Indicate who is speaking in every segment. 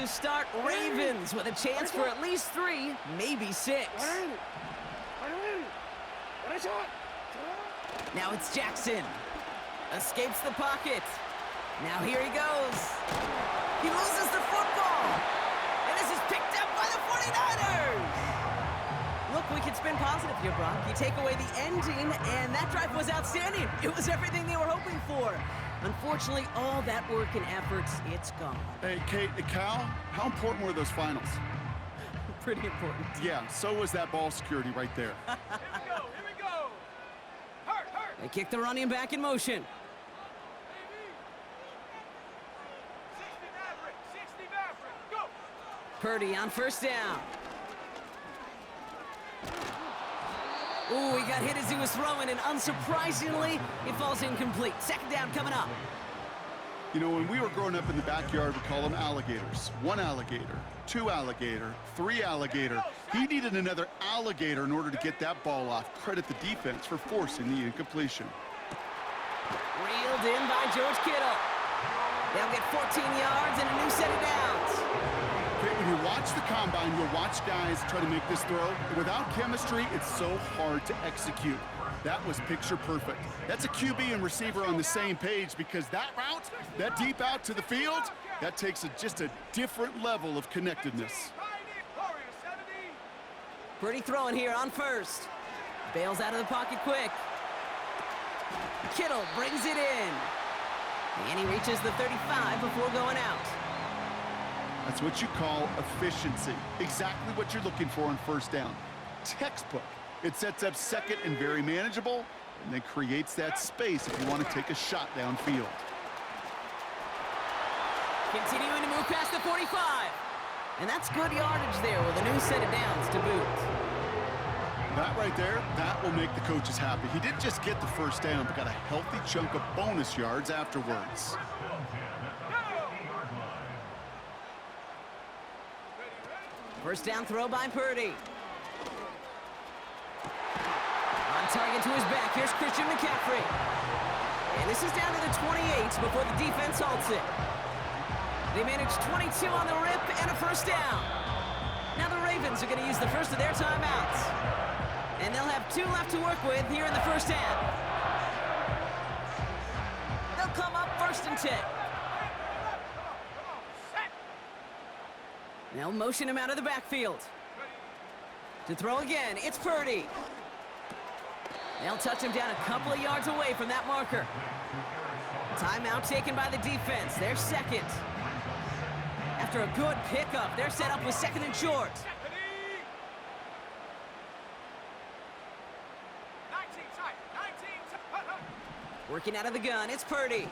Speaker 1: to start. Ravens with a chance for at least 3, maybe 6. Now it's Jackson. Escapes the pocket. Now here he goes. He loses the football. And this is picked up by the 49ers. Look, we can spin positive here, Brock. You take away the ending, and that drive was outstanding. It was everything they were hoping for. Unfortunately, all that work and effort, it's gone.
Speaker 2: Hey, Kate, Cal, how important were those finals?
Speaker 1: Pretty important.
Speaker 2: Yeah, so was that ball security right there.
Speaker 3: Here we go. Hurt.
Speaker 1: They kick the running back in motion.
Speaker 3: 60 Maverick, go.
Speaker 1: Purdy on first down. Ooh, he got hit as he was throwing, and unsurprisingly, it falls incomplete. Second down coming up.
Speaker 2: You know, when we were growing up in the backyard, we call them alligators. 1 alligator, 2 alligator, 3 alligator. He needed another alligator in order to get that ball off. Credit the defense for forcing the incompletion.
Speaker 1: Reeled in by George Kittle. They'll get 14 yards and a new set of downs.
Speaker 2: Okay, when you watch the combine, you'll watch guys try to make this throw. Without chemistry, it's so hard to execute. That was picture perfect. That's a QB and receiver on the same page, because that route, that deep out to the field, that takes just a different level of connectedness.
Speaker 1: Pretty throwing here on first. Bails out of the pocket quick. Kittle brings it in. And he reaches the 35 before going out.
Speaker 2: That's what you call efficiency. Exactly what you're looking for on first down. Textbook. It sets up second and very manageable, and then creates that space if you want to take a shot downfield.
Speaker 1: Continuing to move past the 45. And that's good yardage there with a new set of downs to boot.
Speaker 2: That right there, that will make the coaches happy. He didn't just get the first down, but got a healthy chunk of bonus yards afterwards.
Speaker 1: First down throw by Purdy. On target to his back, here's Christian McCaffrey. And this is down to the 28 before the defense halts it. They managed 22 on the rip and a first down. Now the Ravens are going to use the first of their timeouts. And they'll have 2 left to work with here in the first half. They'll come up first and 10. They'll motion him out of the backfield. To throw again, it's Purdy. They'll touch him down a couple of yards away from that marker. Timeout taken by the defense. They're second. After a good pickup, they're set up with second and short. Working out of the gun, it's Purdy.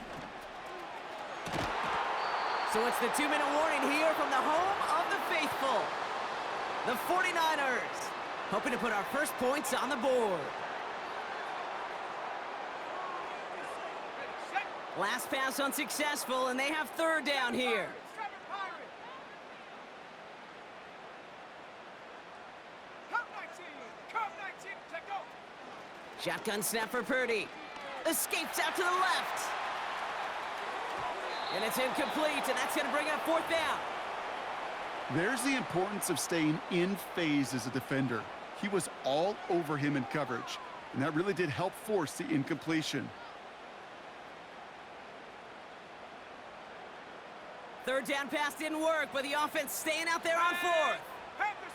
Speaker 1: So it's the 2-minute warning here from the home of the faithful. The 49ers, hoping to put our first points on the board. Last pass unsuccessful, and they have third down here. Shotgun snap for Purdy. Escapes out to the left. And it's incomplete, and that's going to bring up fourth down.
Speaker 2: There's the importance of staying in phase as a defender. He was all over him in coverage, and that really did help force the incompletion.
Speaker 1: Third down pass didn't work, but the offense staying out there on fourth.
Speaker 3: Panther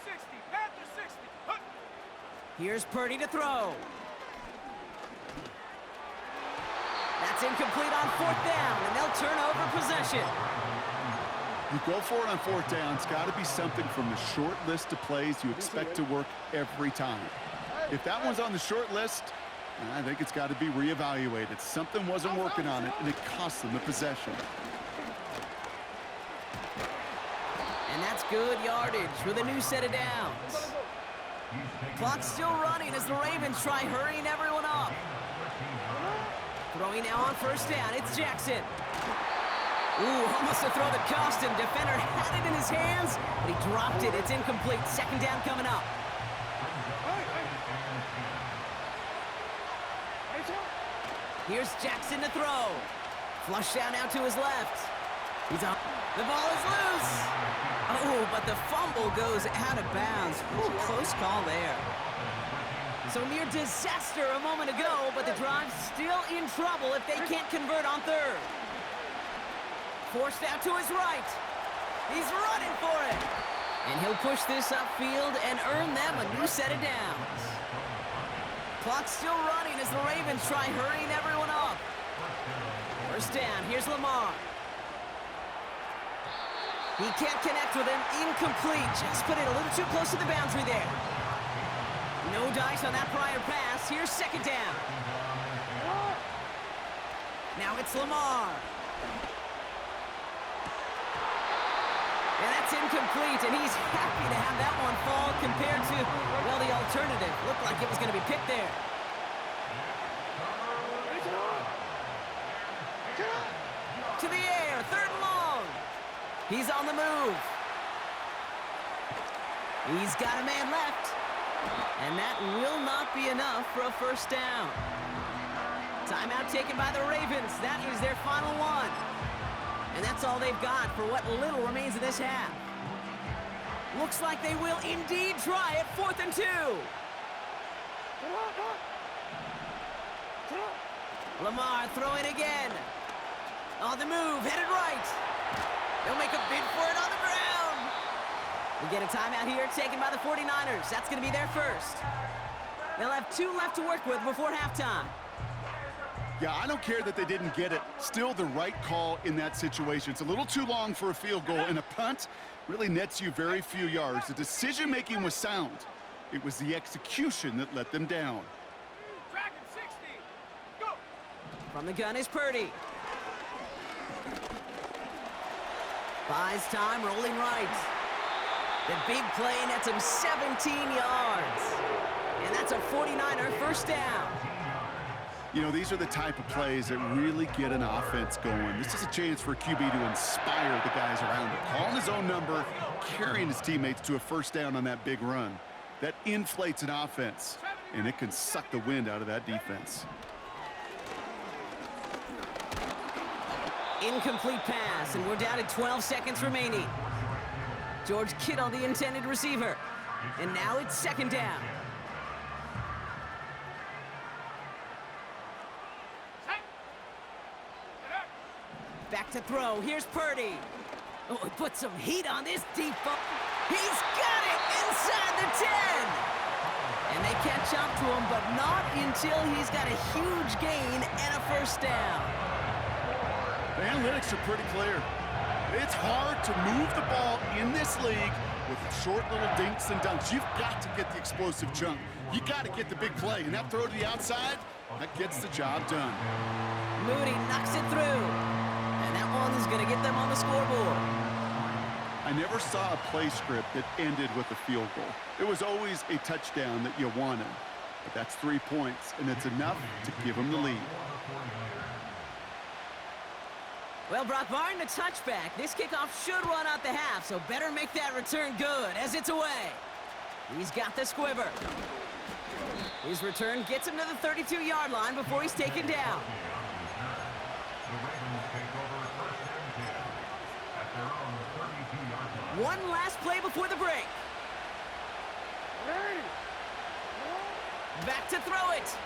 Speaker 3: 60.
Speaker 1: Here's Purdy to throw. That's incomplete on fourth down, and they'll turn over possession.
Speaker 2: You go for it on fourth down. It's got to be something from the short list of plays you expect to work every time. If that one's on the short list, I think it's got to be reevaluated. Something wasn't working on it, and it cost them the possession.
Speaker 1: And that's good yardage with a new set of downs. Clock's still running as the Ravens try hurrying everyone up. Throwing now on first down, it's Jackson. Ooh, almost a throw that cost him. Defender had it in his hands, but he dropped it. It's incomplete. Second down coming up. Here's Jackson to throw. Flush down out to his left. He's up. The ball is loose. the fumble goes out of bounds. Ooh, close call there. So near disaster a moment ago, but the drive's still in trouble if they can't convert on third. Forced out to his right. He's running for it. And he'll push this upfield and earn them a new set of downs. Clock's still running as the Ravens try hurrying everyone up. First down, here's Lamar. He can't connect with him, incomplete. Just put it a little too close to the boundary there. No dice on that prior pass. Here's second down. Now it's Lamar. And that's incomplete, and he's happy to have that one fall compared to, well, the alternative. Looked like it was going to be picked there. To the air, third and long. He's on the move. He's got a man left. And that will not be enough for a first down. Timeout taken by the Ravens. That is their final one. And that's all they've got for what little remains of this half. Looks like they will indeed try it, 4th and 2. Lamar throwing again. On the move, headed right. They'll make a bid for it on the ground. We get a timeout here taken by the 49ers. That's going to be their first. They'll have 2 left to work with before halftime.
Speaker 2: Yeah, I don't care that they didn't get it. Still the right call in that situation. It's a little too long for a field goal, and a punt really nets you very few yards. The decision-making was sound. It was the execution that let them down.
Speaker 3: Tracking 60. Go.
Speaker 1: From the gun is Purdy. Buys time, rolling right. The big play nets him 17 yards. And that's a 49er first down.
Speaker 2: You know, these are the type of plays that really get an offense going. This is a chance for a QB to inspire the guys around him. Calling his own number, carrying his teammates to a first down on that big run. That inflates an offense, and it can suck the wind out of that defense.
Speaker 1: Incomplete pass, and we're down to 12 seconds remaining. George Kittle, the intended receiver. And now it's second down. Back to throw. Here's Purdy. Oh, he put some heat on this deep ball. He's got it inside the 10. And they catch up to him, but not until he's got a huge gain and a first down.
Speaker 2: The analytics are pretty clear. It's hard to move the ball in this league with short little dinks and dunks. You've got to get the explosive chunk. You got to get the big play. And that throw to the outside, that gets the job done.
Speaker 1: Moody knocks it through. And that one's going to get them on the scoreboard.
Speaker 2: I never saw a play script that ended with a field goal. It was always a touchdown that you wanted. But that's 3 points, and it's enough to give them the lead.
Speaker 1: Well, Brock, barring the touchback, this kickoff should run out the half, so better make that return good as it's away. He's got the squibber. His return gets him to the 32-yard line before he's taken down. One last play before the break. Back to throw it.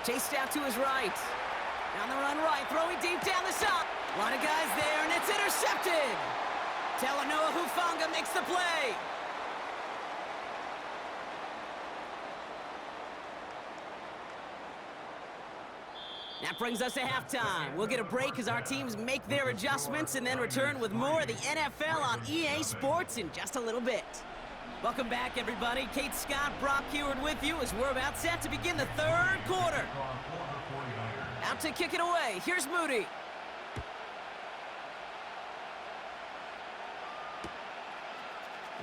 Speaker 1: Chased out to his right. Down the run right, throwing deep down the side. A lot of guys there, and it's intercepted. Talanoa Hufanga makes the play. That brings us to halftime. We'll get a break as our teams make their adjustments and then return with more of the NFL on EA Sports in just a little bit. Welcome back, everybody. Kate Scott, Brock Heward with you as we're about set to begin the third quarter. Out to kick it away. Here's Moody.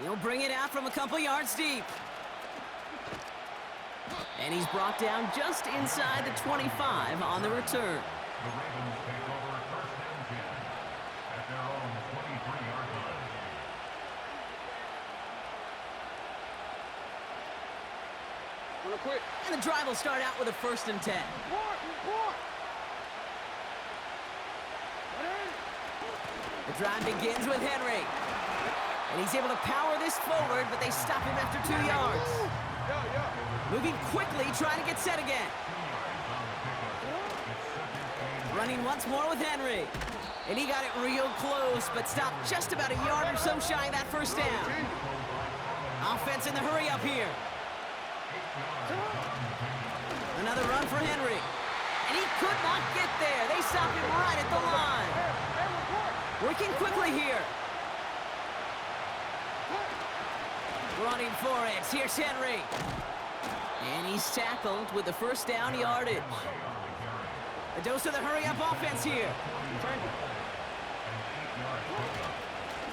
Speaker 1: He'll bring it out from a couple yards deep. And he's brought down just inside the 25 on the return.
Speaker 4: The Ravens take over first and 10 at their own 23-yard line.
Speaker 3: Real quick.
Speaker 1: And the drive will start out with a 1st and 10. The drive begins with Henry. And he's able to power this forward, but they stop him after 2 yards. Moving quickly, trying to get set again. Running once more with Henry. And he got it real close, but stopped just about a yard or so shy of that first down. Offense in the hurry up here. Another run for Henry. And he could not get there. They stopped him right at the line. Working quickly here. Running for it. Here's Henry. And he's tackled with the first down yardage. A dose of the hurry-up offense here.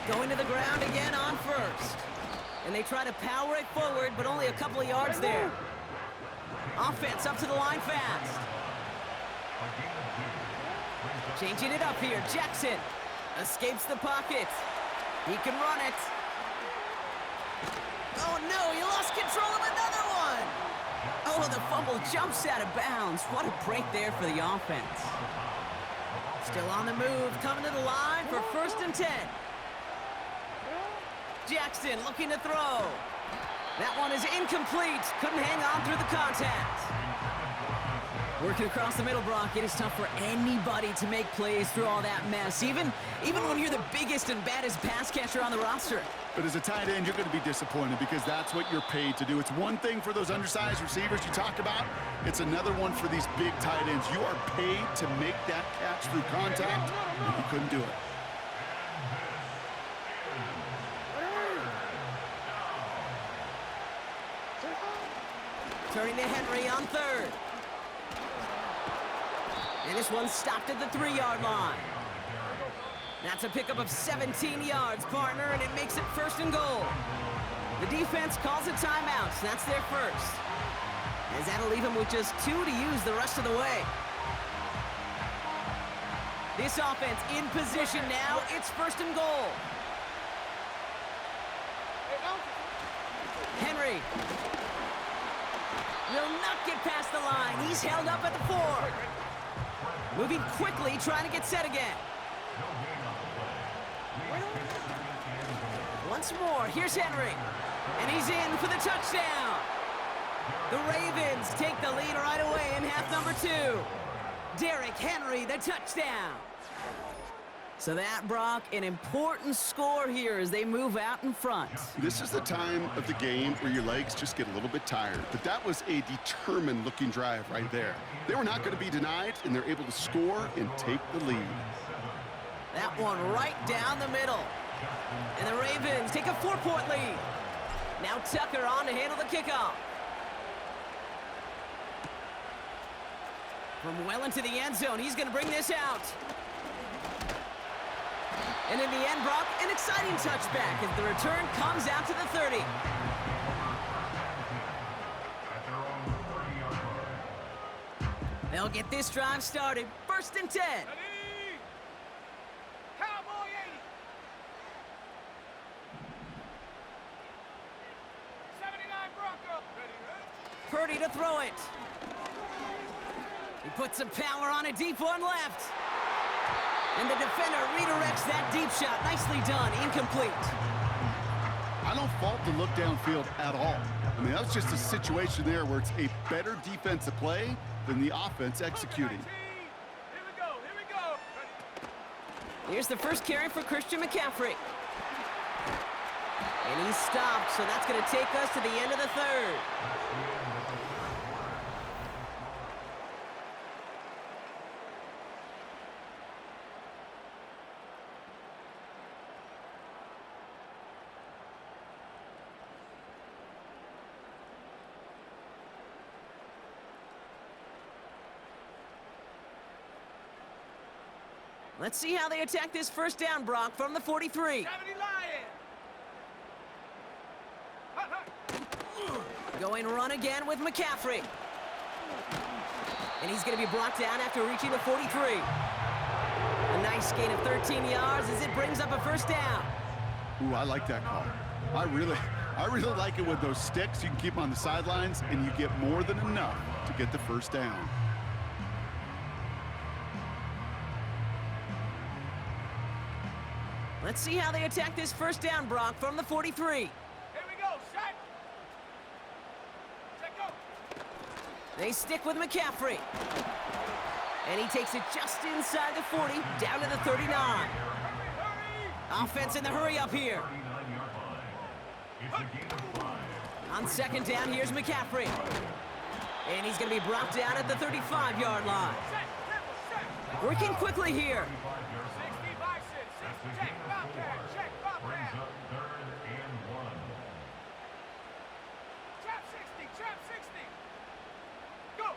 Speaker 1: Going to the ground again on first. And they try to power it forward, but only a couple of yards there. Offense up to the line fast. Changing it up here. Jackson escapes the pocket. He can run it. Oh no, he lost control of another one. Oh, the fumble jumps out of bounds. What a break there for the offense. Still on the move, coming to the line for 1st and 10. Jackson looking to throw. That one is incomplete. Couldn't hang on through the contact. Working across the middle, Brock. It is tough for anybody to make plays through all that mess, even when you're the biggest and baddest pass catcher on the roster.
Speaker 2: But as a tight end, you're going to be disappointed because that's what you're paid to do. It's one thing for those undersized receivers you talk about. It's another one for these big tight ends. You are paid to make that catch through contact, and you couldn't do it.
Speaker 1: Turning to Henry on 3rd. And this one stopped at the 3-yard line. That's a pickup of 17 yards, partner, and it makes it 1st and goal. The defense calls a timeout, so that's their first. As that'll leave them with just 2 to use the rest of the way. This offense in position now. It's 1st and goal. Henry will not get past the line. He's held up at the 4. Moving quickly, trying to get set again. Once more, here's Henry. And he's in for the touchdown. The Ravens take the lead right away in half number 2. Derrick Henry, the touchdown. So that, Brock, an important score here as they move out in front.
Speaker 2: This is the time of the game where your legs just get a little bit tired. But that was a determined-looking drive right there. They were not going to be denied, and they're able to score and take the lead.
Speaker 1: That one right down the middle. And the Ravens take a 4-point lead. Now Tucker on to handle the kickoff. From well into the end zone, he's going to bring this out. And in the end, Brock, an exciting touchback as the return comes out to the 30. They'll get this drive started. 1st and 10.
Speaker 3: Cowboy 80. 79 Bronco.
Speaker 1: Purdy to throw it. He puts some power on it, deep one left. And the defender redirects that deep shot. Nicely done, incomplete.
Speaker 2: I don't fault the look downfield at all. I mean, that was just a situation there where it's a better defensive play than the offense executing.
Speaker 3: Here we go.
Speaker 1: Here's the first carry for Christian McCaffrey. And he's stopped, so that's going to take us to the end of the 3rd. Let's see how they attack this first down, Brock, from the 43.
Speaker 3: 70 Lion.
Speaker 1: Going run again with McCaffrey. And he's going to be brought down after reaching the 43. A nice gain of 13 yards as it brings up a first down.
Speaker 2: Ooh, I like that call. I really like it with those sticks. You can keep them on the sidelines, and you get more than enough to get the first down.
Speaker 1: Let's see how they attack this first down, Brock, from the 43.
Speaker 3: Here we go, set. Set, go.
Speaker 1: They stick with McCaffrey. And he takes it just inside the 40, down to the 39.
Speaker 3: Hurry!
Speaker 1: Offense in the hurry up here.
Speaker 4: 39-yard line. It's a gain of 5.
Speaker 1: On second down, here's McCaffrey. And he's going to be brought down at the 35-yard line.
Speaker 3: Set, triple, set.
Speaker 1: Working quickly here.
Speaker 3: 60 bison, 60, check, Bobcat, check,
Speaker 4: Brings
Speaker 3: Bobcat.
Speaker 4: up 3rd and 1.
Speaker 3: Trap 60, trap 60. Go.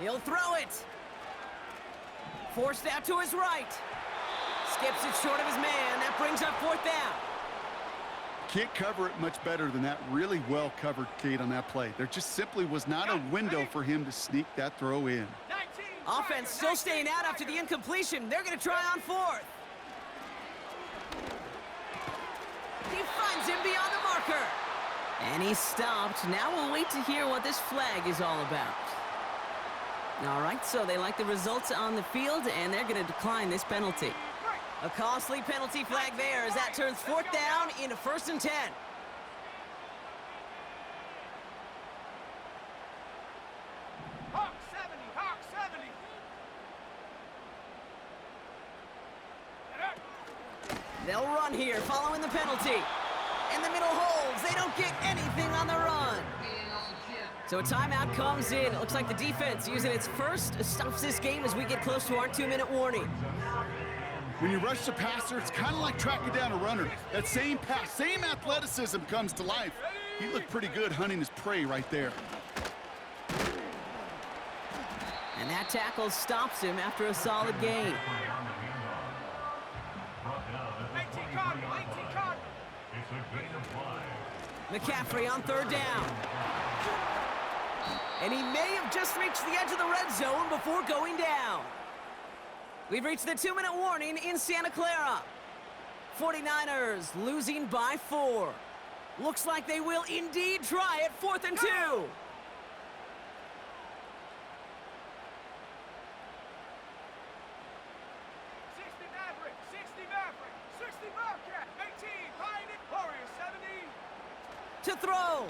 Speaker 1: He'll throw it. Forced out to his right. Skips it short of his man. That brings up 4th down.
Speaker 2: Can't cover it much better than that really well covered Kate on that play. There just simply was not a window for him to sneak that throw in.
Speaker 3: 19.
Speaker 1: Offense still staying out after the incompletion. They're going to try on 4th. He finds him beyond the marker. And he's stopped. Now we'll wait to hear what this flag is all about. All right, so they like the results on the field, and they're going to decline this penalty. A costly penalty flag there as that turns 4th down into 1st and 10.
Speaker 3: Hawk 70, Hawk 70.
Speaker 1: They'll run here following the penalty. And the middle holds. They don't get anything on the run. So a timeout comes in. It looks like the defense using its first stops this game as we get close to our 2-minute warning.
Speaker 2: When you rush the passer, it's kind of like tracking down a runner. That same pass, same athleticism comes to life. He looked pretty good hunting his prey right there.
Speaker 1: And that tackle stops him after a solid gain.
Speaker 3: 19 Cardinal, 19 Cardinal.
Speaker 4: It's a gain of 5.
Speaker 1: McCaffrey on 3rd down. And he may have just reached the edge of the red zone before going down. We've reached the 2-minute warning in Santa Clara. 49ers losing by 4. Looks like they will indeed try it 4th and 2.
Speaker 3: 60 Maverick, 60 Maverick, 60 Bobcat, 18, behind it, Warrior 70.
Speaker 1: To throw.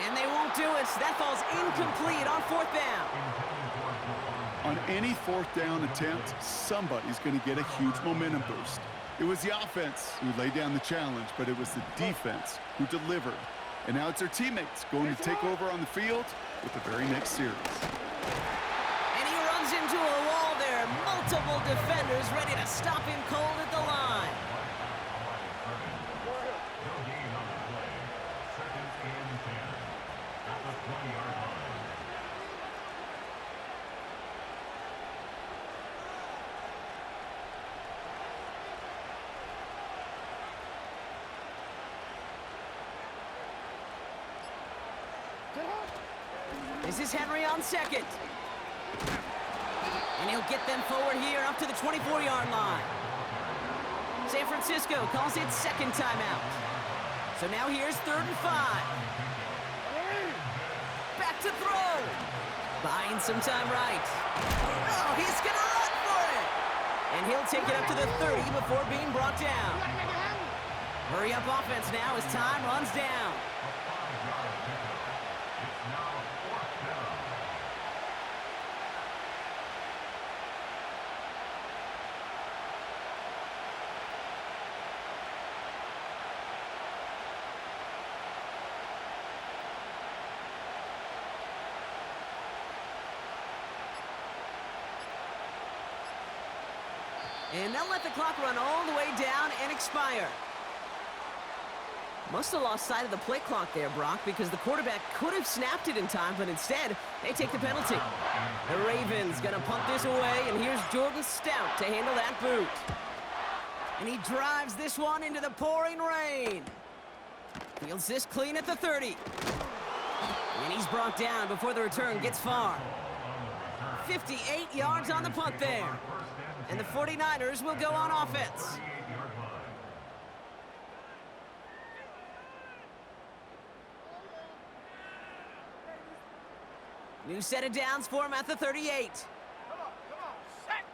Speaker 1: And they won't do it. That falls incomplete on 4th down.
Speaker 2: On any 4th down attempt, somebody's going to get a huge momentum boost. It was the offense who laid down the challenge, but it was the defense who delivered. And now it's their teammates going to take over on the field with the very next series.
Speaker 1: And he runs into a wall there. Multiple defenders ready to stop him cold at the line.
Speaker 4: No gain on the play. 2nd and 10. At the 20-yard line.
Speaker 1: This is Henry on 2nd. And he'll get them forward here up to the 24-yard line. San Francisco calls it 2nd timeout. So now here's 3rd and 5. Back to throw. Buying some time right. Oh, he's going to run for it. And he'll take it up to the 30 before being brought down. Hurry up offense now as time runs down. And they'll let the clock run all the way down and expire. Must have lost sight of the play clock there, Brock, because the quarterback could have snapped it in time, but instead, they take the penalty. The Ravens gonna punt this away, and here's Jordan Stout to handle that boot. And he drives this one into the pouring rain. Fields this clean at the 30. And he's brought down before the return gets far. 58 yards on the punt there. And the 49ers will go on offense. New set of downs for him at the 38.
Speaker 3: Come on, set.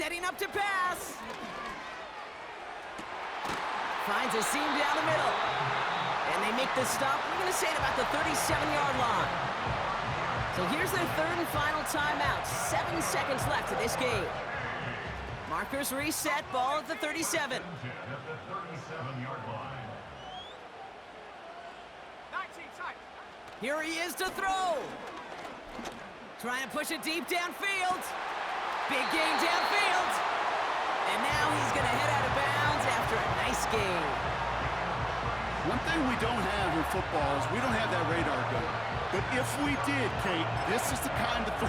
Speaker 1: setting up to pass. Finds a seam down the middle. And they make the stop, we're going to say at about the 37-yard line. So here's their third and final timeout. 7 seconds left in this game. Markers reset, ball at the 37.
Speaker 4: At the 37-yard line.
Speaker 3: 19 tight.
Speaker 1: Here he is to throw. Trying to push it deep downfield. Big gain downfield. And now he's going to head out of bounds after a nice gain.
Speaker 2: One thing we don't have in football is we don't have that radar gun. But if we did, Kate, this is the kind of throw,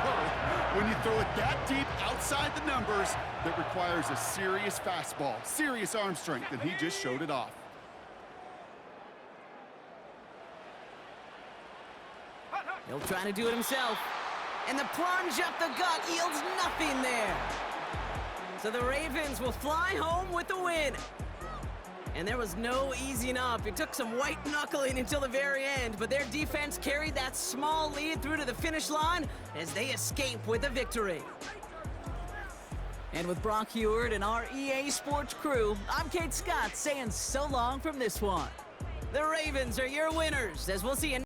Speaker 2: when you throw it that deep outside the numbers, that requires a serious fastball, serious arm strength, and he just showed it off.
Speaker 1: He'll try to do it himself. And the plunge up the gut yields nothing there. So the Ravens will fly home with the win. And there was no easing up. It took some white knuckling until the very end, but their defense carried that small lead through to the finish line as they escape with a victory. And with Brock Heward and our EA Sports crew, I'm Kate Scott saying so long from this one. The Ravens are your winners, as we'll see you